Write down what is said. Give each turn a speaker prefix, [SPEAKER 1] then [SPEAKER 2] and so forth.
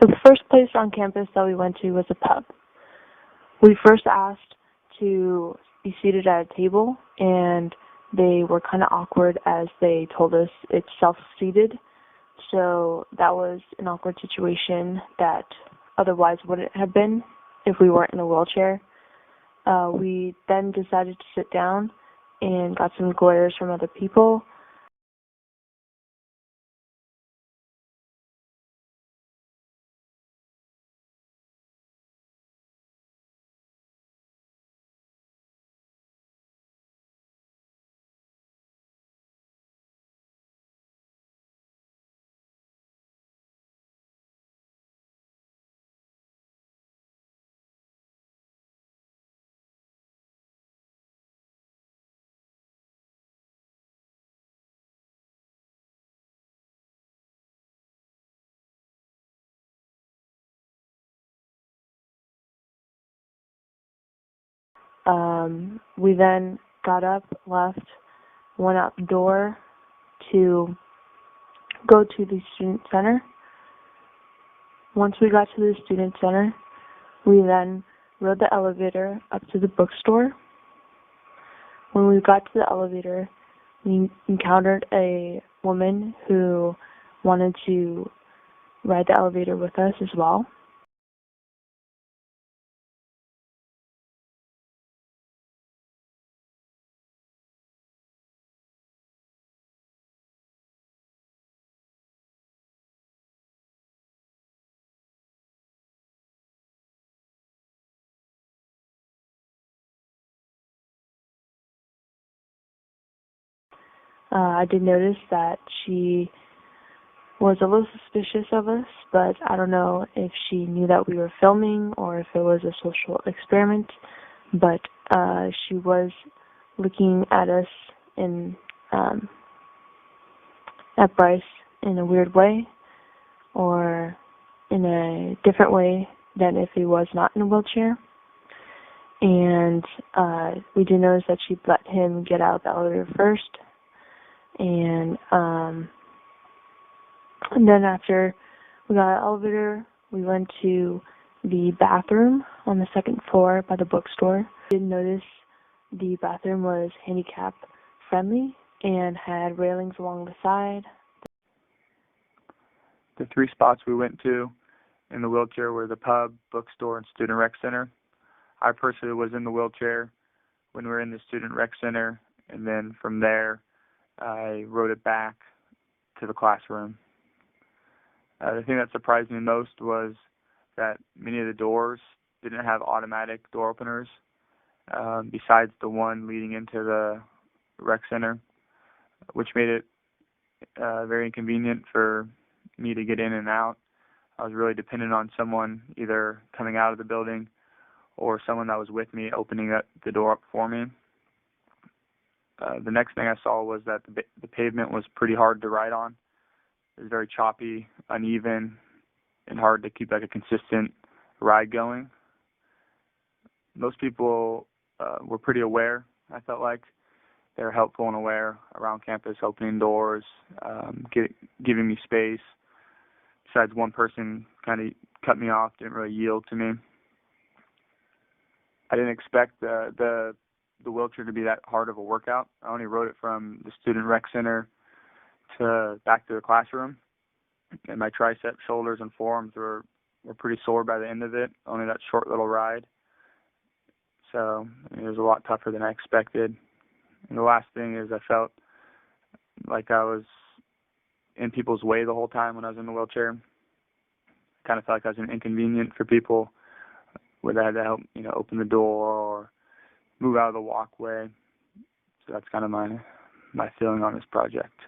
[SPEAKER 1] The first place on campus that we went to was a pub. We first asked to be seated at a table, and they were kind of awkward as they told us it's self-seated. So that was an awkward situation that otherwise wouldn't have been if we weren't in a wheelchair. We then decided to sit down and got some glares from other people. We then got up, left, went out the door to go to the student center. Once we got to the student center, we then rode the elevator up to the bookstore. When we got to the elevator, we encountered a woman who wanted to ride the elevator with us as well. I did notice that she was a little suspicious of us, but I don't know if she knew that we were filming or if it was a social experiment, but she was looking at us at Bryce in a weird way, or in a different way than if he was not in a wheelchair. And we did notice that she let him get out of the elevator first. And then after we got out of the elevator, we went to the bathroom on the second floor by the bookstore. We did notice the bathroom was handicap friendly and had railings along the side.
[SPEAKER 2] The three spots we went to in the wheelchair were the pub, bookstore, and student rec center. I personally was in the wheelchair when we were in the student rec center, and then from there I rode it back to the classroom. The thing that surprised me most was that many of the doors didn't have automatic door openers, besides the one leading into the rec center, which made it very inconvenient for me to get in and out. I was really dependent on someone either coming out of the building or someone that was with me opening the door up for me. The next thing I saw was that the pavement was pretty hard to ride on. It was very choppy, uneven, and hard to keep like a consistent ride going. Most people were pretty aware, I felt like. They were helpful and aware around campus, opening doors, giving me space. Besides, one person kind of cut me off, didn't really yield to me. I didn't expect the wheelchair to be that hard of a workout. I only rode it from the student rec center to back to the classroom, and my triceps, shoulders, and forearms were pretty sore by the end of it, only that short little ride. So it was a lot tougher than I expected. And the last thing is I felt like I was in people's way the whole time when I was in the wheelchair. I kind of felt like I was an inconvenience for people, where I had to help, open the door or move out of the walkway. So that's kind of my feeling on this project.